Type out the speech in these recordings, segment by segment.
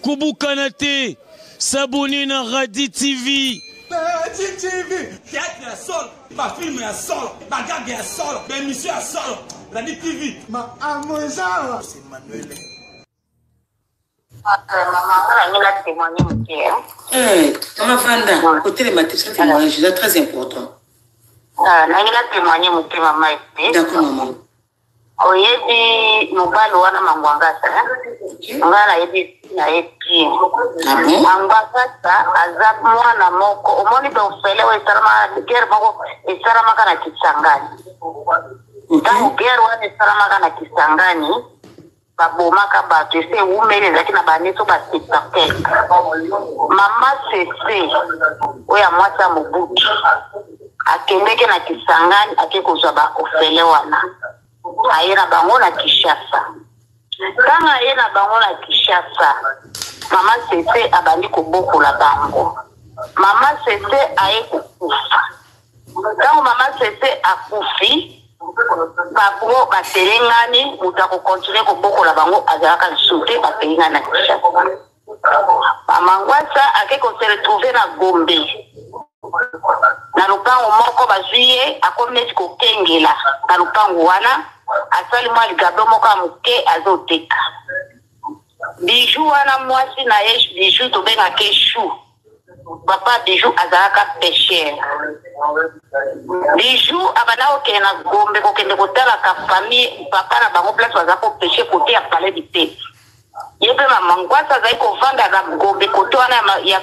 Koubou Kanate, Sabouni na Radi TV. Radi TV, théâtre à sol, ma film à sol, ma gag à sol, ma émission à sol, Radi TV. Ma amour, c'est Manuel. Maman Vanda, côté les matrices, c'est témoignage très important. D'accord, maman. Oyebi mobali wana mangwangasa ngala yebi na epi mangwangasa aza mwana moko omoni be ofelewa esarama guerre moko esarama kana Kisangani tango guerre wana esarama kana Kisangani babomaka bato ese umele ezalaki na baneso baseptakel mama sese oyo mwasi ya Mobutu akendeke na Kisangani ake kozwa baofele wana ayena bango na Kishasa. Kanga ayena bango na Kishasa, mama sese abandi kobokola bango. Mama sese aye kukufa. Tango mama sese akufi, bango batelengani, mutako kontine kobokola bango azalaka lisusu batelengani na Kishasa. Mama Ngwasa ake ko se retrouver na Gombe. Na lupango moko bazuye akomesi kokengela na lupango wana asali mwa gado moko amuke azoteka bijou wana mwasi na ye bijou tobenga ke chou papa bijou azalaka pêcheur bijou abana okende na Gombe kokende kotala ka famille papa na bango place baza ko pêcher côté ya palais du Peuple. Yebe mama Ngwasa zai ko vanda na Gombe koto wana ya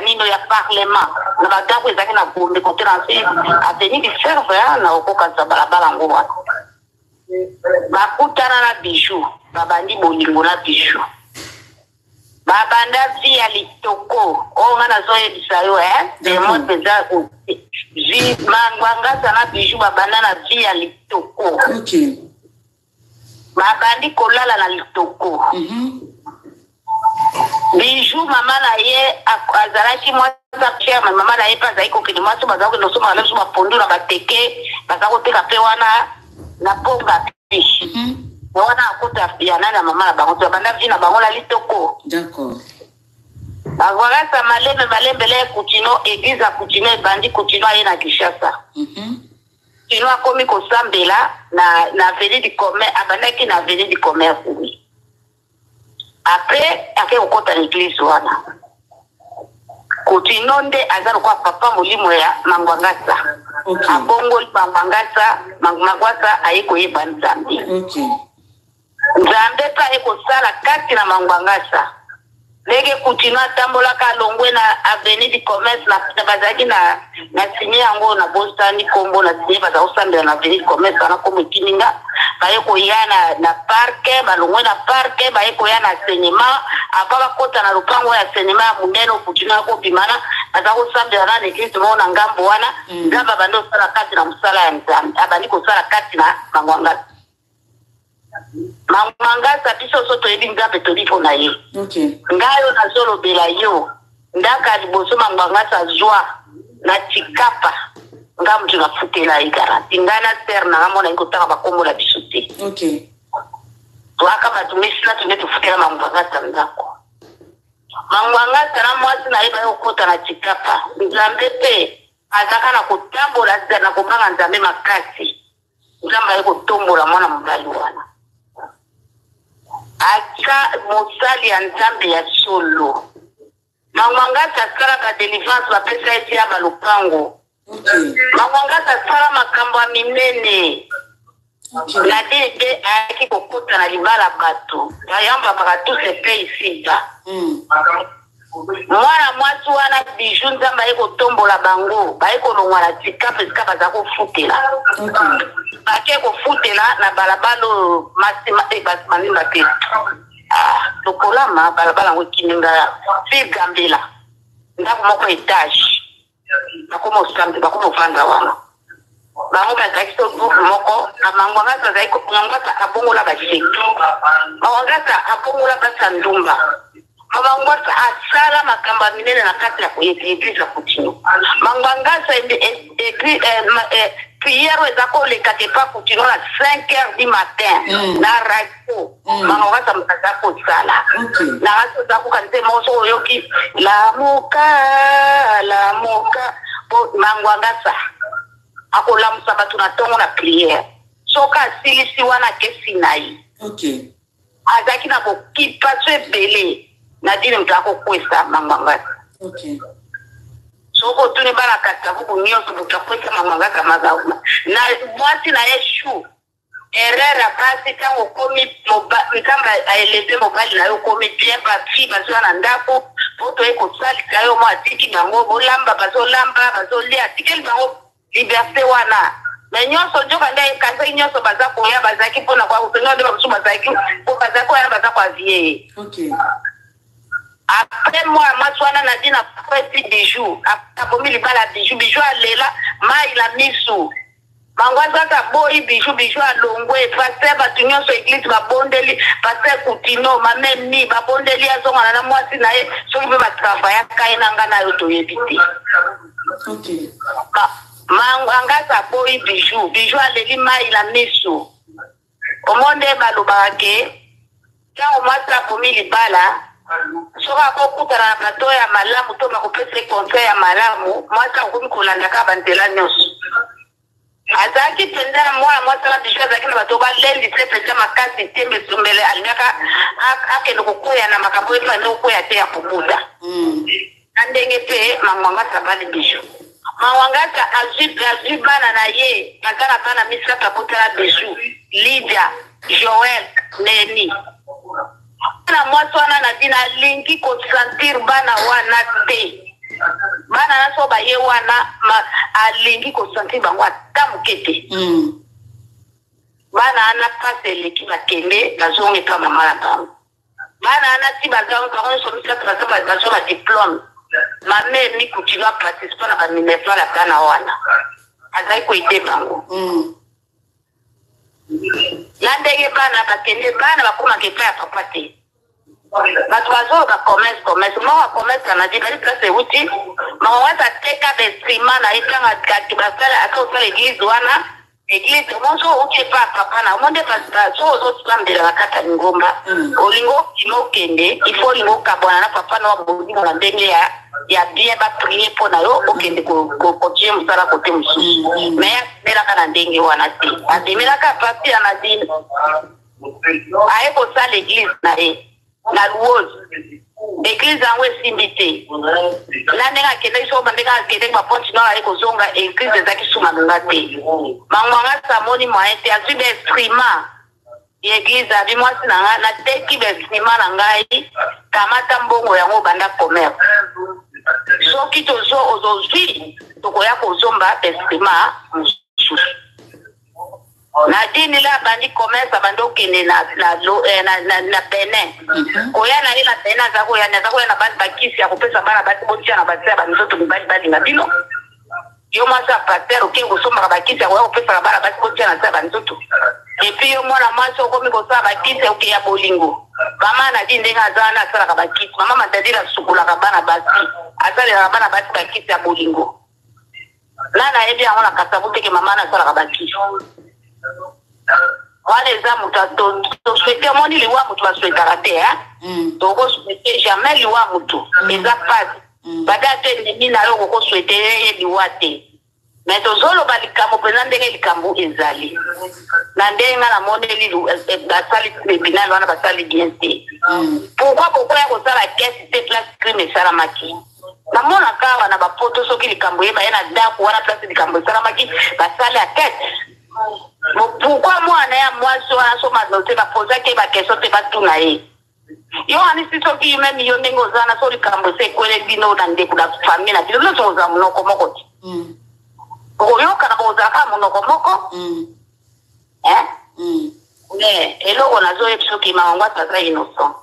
nino ya parlement na bagabu ezaki na Gombe koto na si aveni di serve na okoka za balabala ngoma bakutana na bijou babandi bolingo na bijou babanda via litoko onga na zoye bisayo de mo peza o zi Ngwangasa na bijou babanda na via litoko. Okay. Babandi kolala na litoko. Bijou mama na ye azalaki mwasa pia mama na ye pa zaiko kini mwasu bazako no soma na soma pondu na bateke bazako teka pe wana na ponga pishi. Wana akota ya nana mama na bango banda vina bango la litoko. D'accord. Ngwangasa malembe le kutino egiza kutino bandi kutino ye na Kishasa. Kino akomi kosambela na avenue du commerce abandaki na avenue du commerce oui. Après ake okota l'église wana kutino nde azalo kwa papa molimo ya Ngwangasa. Okay. Abongo Ngwangasa ayeko yeba Nzambe. Okay. Nzambe pa eko sala kati na Ngwangasa. Lege kutina tambola ka longwe na avenue du commerce na bazaki na sinye yango na Boston kombo na sinye baza osambela na avenue du commerce na komo kininga baye ko yana na parke balongwe na parke baye ko yana cinéma akaba kota na lupango ya cinéma muneno kutina ko bimana baza osambela na l'église mona ngambo wana ngamba bando sala kati na musala ya Nzambe abani ko sala kati na Ngwangasa. Ngwangasa biso soto ebi Nzambe tolipo na ye. Okay. Ngayo na zolo bela yo ndaka liboso Ngwangasa zwa na Chikapa ngam tuna futela igara tingana ter na ngamo na ikotaka bakombo la bisute. Okay. Tuaka batumisi na tunde tufutela Ngwangasa ndako Ngwangasa na mwasi na iba yokota na Chikapa Nzambe pe azaka na kutambola na kubanga Nzambe makasi Nzambe yako tombola mwana mbali wana aka mosali ya Nzambe ya solo Ngwangasa sala ka deliverance ba pesa eti ya balupango. Ngwangasa sala makambo ya minene na dede aki kokota na libala bato yamba bakato se pe ici ba mwana mwasi wana bijou Nzambe ayeko tombola bango bayeko longwa na Chikapa Chikapa za kofutela bake kofutela na balabalo masima basimani te tokolama balabala ngo kininga fi Gambela ndako moko etage bakomo sambe bakomo vanda wana bango bazakito groupe moko Ngwangasa zaiko Ngwangasa abongola baseki Ngwangasa abongola basandumba Ngwangasa asala makamba minene na kati ya église ya kutino Ngwangasa prière ezako le katepa continuer à 5h du matin na radio manganga samkaza ko sala na radio zako kanite moso yoki la moka manganga sa akola musabatu na tongo na prière soka silisi wana kesi nai azaki na ko kipa sebele na dine mtako kwesa manganga soko tuni bana katabu kunyoso butakwesa manganga kama zauma na mwasi na yeshu erreur basi tango komi mkamba aeleze mobali na yo komi bien papi bazo na ndako foto eko sali kayo mwa tiki bango bolamba bazo lia tikeli bango liberté wana mais nyonso joka ndai kanza nyonso baza koya bazaki pona kwa usenyo de bazo bazaki ko bazako ya bazako avie après moi maswana na dina petit bijou abomi libala bijou alela mai la misu mangwaza ka boy bijou alongwe pasteur batunyo so église babondeli pasteur Kutino mamemi babondeli azonga na mwasi nae soki be batravailler kainanga na yo toyebiti mangwaza ka boy bijou aleli mai la misu omonde balobake tango masa abomi libala soka ko kutana na plateau ya malamu to makopesa conseil ya malamu mwasa komi kolanda ka bantela nyonso azaki penda mwasa la bisha zaki na bato ba lendi se penda makasi tembe sumbele aliaka akende kokoya na makambo epa ndo koya te ya kubuda andenge pe mangwanga sabali bisho mangwanga ka azibana na ye akana bana misaka kutala bisho Lydia Joël Neni na mwaswana na dina linki ko sentir bana wana te bana naso ba ye wana alingi ko sentir bango tamukete bana ana passe leki bakende bazonge kama mala bango bana ana ti bazonge ko so misa trasa bazonga diplôme mame mi continue à participer na minefa la bana wana azai ko ite bango yandege bana bakende bana bakoma kepa ya papa te batu bazo ka commerce mo na dibali place uti ma wata teka bestrima na itanga katibasala akosala église wana église monso uke papa na monde pastor so tsambela bakata ngomba olingo kimokende ifo lingo kabona na papa na wabudi na ndenge ya bien ba prier pona yo okende ko jemu sala kote mususu mais bela kana ndenge wana ti adimela ka pati anadini aye ko sala église na la louose église en west invité la nenga kende so bandeka kende ba ponti na ay ko zonga église zaki suma ngate mangwanga samoni moite asu be extrêmement église abi mwasi na teki be extrêmement na ngai kamata mbongo yango banda commerce so kito zo aujourd'hui tokoya ko zomba extrêmement na dini la bandi commerce bando kende na Benin koya na ila Benin zako ya na bandi bakisi ya kupesa bana bati bontia na bati ba nzoto bandi na bino yo mwasa pasteur ke kusoma bakisi ya kupesa bana bati bontia na ba nzoto et puis yo mwana mwaso komi ko sa bakisi uke ya bolingo mama na dini nga zana sala ka bakisi mama matadira sukula ka bana bati asali na bana bati bakisi ya bolingo lana ebi angona kasabuke ke mama na sala ka bakisi wale za mutato to souhaiter moni liwa mutu ba souhaiter rater to ko souhaiter jamais liwa mutu eza pas badate ni na yo ko souhaiter liwa te mais to zolo balikamo penande ke likambo ezali na ndenga na modeli basali tribunal wana basali bien te pourquoi ya ko sala caisse te place crime sala maki na mona kawa na bapoto soki likambo yeba yana daku wana place likambo sala maki basali a tête. Pourquoi moi moi so ma note ba poser ke ba question te ba tunaye yo ani siso ki même yo nengo zana so likambo se kwele bino na ndeku da famille na bino so za munoko moko ko yo kana ko za ka munoko moko elo ona zo episo ki mangwa tata innocent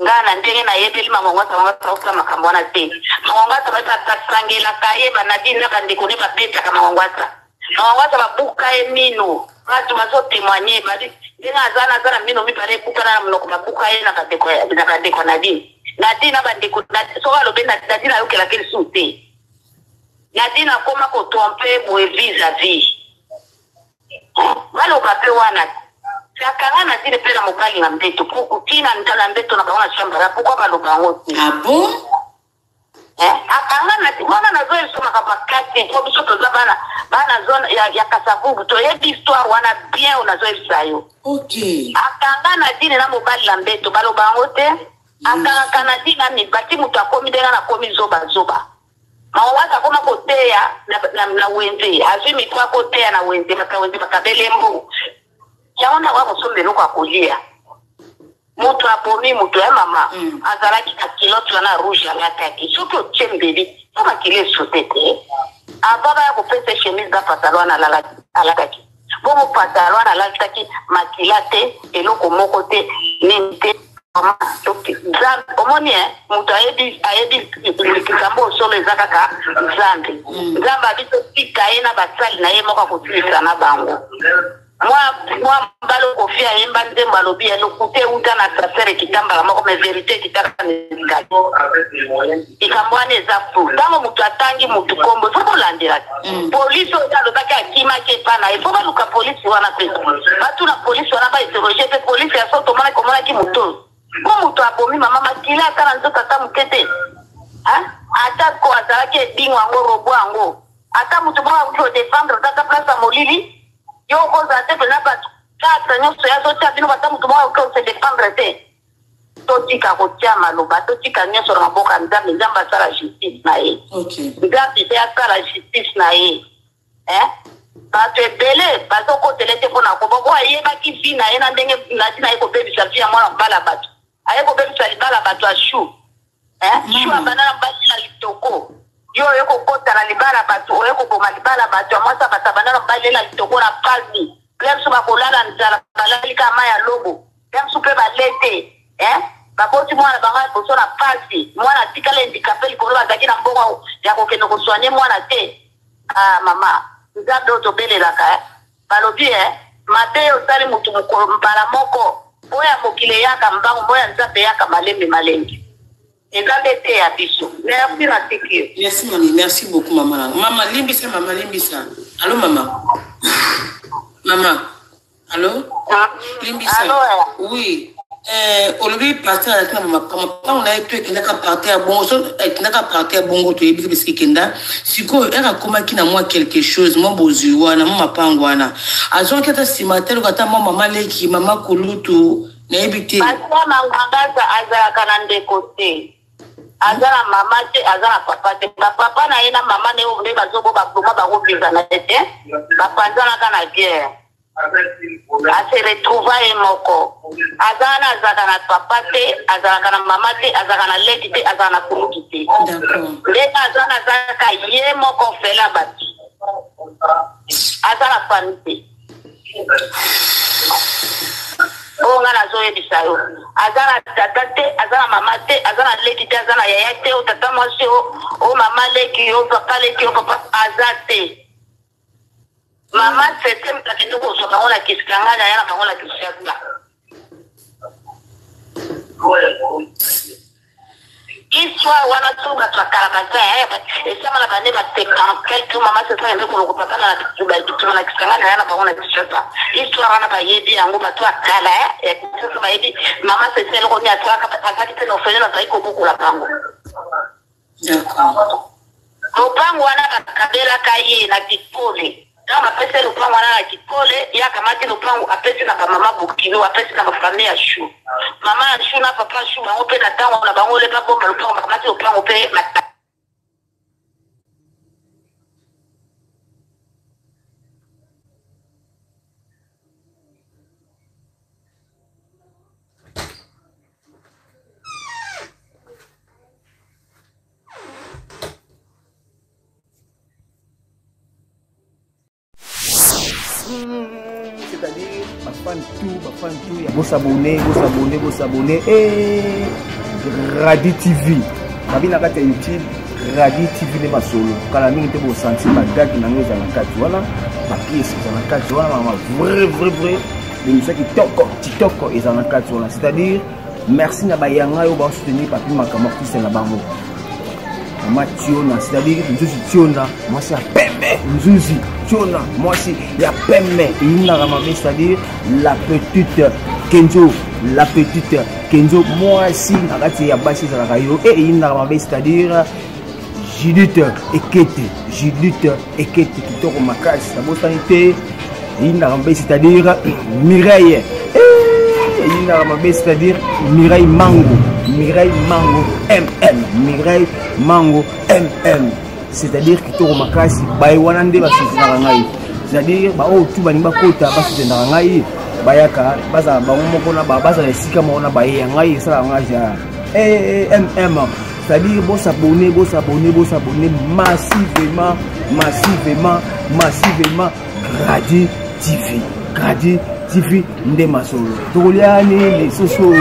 ngana ndenge na yebeli mangwa tata ka makambo na te mangwa tata sangela kaye bana dina ka ndeko ne ba peta ka mangwa tata watu babuka emino watu bazo témoigner bali ndena zana mino mi pare kukana na mnoko babuka na kadeko na dini na bandeko so balobe na dina yoke la kili sute na dina koma ko tromper bo vis-à-vis Walo kape wana. Sakangana zile pela mobali na mbeto. Kukutina ndala mbeto na baona shamba. Pourquoi balo bangote? Ah bon? Akangana wana na zoe soma kapakati. Kwa bisoto za bana zona ya Kasavubu. To yebi histoire wana bien una zoe sayo. Ok. Akangana zile na mobali na mbeto. Balo bangote. Akangana zile na mibati mutu akomi denga na komi zoba. Mawaza koma kotea na wenze. Azimi kwa kotea na wenze. Makabele mbu. Yaona wako sombe nuko akulia. Mutu apomi mutu ya mama. Azalaki kakilotu wana rouge alataki. Soto chembeli. Kama kile sotete. Ababa ya kupese chemise da patalwana alataki. Bomo patalwana alataki makilate. Eloko mokote. Nente. Omoni mutu ayebi kikambo solo ezakaka Zambi. Zamba biso tika ena basali na ye moka kutilisa na bango. Moi mbalo kofia yemba ndemba lobi elo kute uta na trafere kitamba moko me verite kitaka nzikalo. Ikambwane za fu. Tamo mutu atangi mutu kombo fo landira. Police oya lobaki akima ke pana. Ifo baluka police wana pe. Batu na police wana ba interroger pe police ya soto mona komona ki mutu. Ko mutu apomi mama makila kana nzoka ta mukete. Ata ko azalaki edingwa ngo robo ango. Ata mutu ba ko défendre ta place molili. Yo koza te pena ba kata nyoso ya socha bino bata mutu ba ko se défendre te. Totika ko tiama lo ba totika nyoso na boka nzambe nzamba sala justice na ye. Okay. Nzambe ya sala justice na ye. Ba te bele ba to ko telete pona ko bo aye ba ki fina ena ndenge na dina ye ko bebi sa fia mwana bala batu. Aye ko bebi sa libala batu a chou. Chou abana basi na litoko. Yo yoko kota na libala batu oyeko boma libala batu amwasa batabana mbale na litoko na pazi klemsu bakolala nzala balali kama ya lobo klemsu pe balete baboti mwana banga boso na pazi mwana tikale ndikapeli koloba zaki na mbongo ya kokendo koswanye mwana te mama nzado to belelaka balobi Mateo sali mutu mbala moko boya mokile yaka mbango boya nzape yaka malembe Merci mami, merci beaucoup maman. Maman limbisa, maman limbisa. Allô maman. Maman. Allô? Limbisa. Oui. Aujourd'hui partir avec maman. Quand on a été qui n'a qu'à partir à Bongo, qui n'a qu'à partir à Bongo, tu es bien parce que Kenda. Si quoi, elle a comment qui n'a moi quelque chose, mon bozuana, mon pangwana. Azon qui a si matin, quand ta maman leki, maman kulutu, n'habite. Papa manganga azara kanande côté. Azara mama te azara papa te papa na ina mama ne obe bazobo bakoma bakobiza na tete bapanzana kana guerre ase retrouvaille moko azana azaka na papa te azara kana mama te azara na leki te azara na kuluki te le azana azaka ye moko fela bati azara famille ngana zoe bisayo azana tata te azana mama te azana leki te azana yaya te o tata mwasi o mama leki o papa leki o papa azate mama sete mtakito ko soka ona kiskanga na yana kaona kishaga Histoire wana tu batwakala bazaya esama na bane batekan quelques mama se fa ndeko lokopata na tuba na kisanga na yana baona kishoka histoire wana bayebi yango batwakala ya kisasa bayebi mama se se lokoni atwaka pakati tena ofele na taiko buku la pango lopango wana kabela kaye na kipole kama pesa lopango wana na kipole ya kamati lopango apesi na mama bukilo apesi na famille ya shu mama shu na papa shu bango pe na tango na bango le papa bomba lopango kamati lopango pe mata c'est-à-dire ma fan tout vous s'abonner et Radi TV kabina kata YouTube Radi TV ne masolo kala mingi te bo sentir ma date na ngoza na kati wala ma pièce na kati wala ma vrai l'émission qui TikTok et na kati wala c'est-à-dire merci na bayanga yo ba soutenir papi makama artiste na bango mama tiona c'est-à-dire nzuzi tiona moi c'est pembe nzuzi Chona, moi aussi, il y a Pemme, c'est-à-dire la petite Kenzo, moi aussi, il y a Bassi Zarayo, et il y a c'est-à-dire Judith Ekete, qui tombe ma casse, la botanité, il y a c'est-à-dire Mireille, il y a c'est-à-dire Mireille Mango, MM, c'est-à-dire qui tombe ma casse, Baïwanande, c'est-à-dire, tout le monde est bayaka baza bamomokona baza esika mona baye ngai sala ngaja MM c'est-à-dire bon s'abonner massivement Gradi TV ndema solo toliani les soso